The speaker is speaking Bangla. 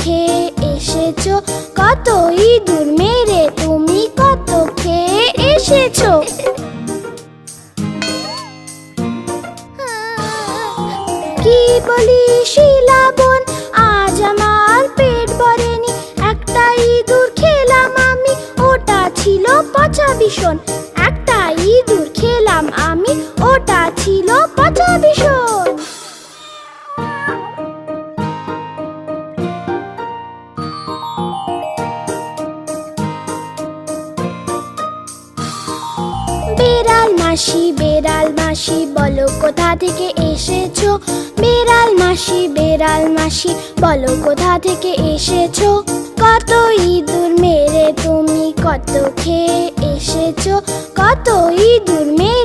খেয়ে এসেছো, কত ইঁদুর মেরে তুমি কত খেয়ে এসেছো। কি বলি শিলা বোন, আজ আমার পেট ভরেনি, একটা ইঁদুর খেলাম আমি, ওটা ছিল পচা ভীষণ। একটা ইঁদুর খেলাম আমি, ওটা ছিল পচা ভীষণ। বেড়াল মাসি বলো কোথা থেকে এসেছো। বেড়াল মাসি বলো কোথা থেকে এসেছো। কত ইঁদুর মেরে তুমি কত খেয়ে এসেছো, কত ইঁদুর মেরে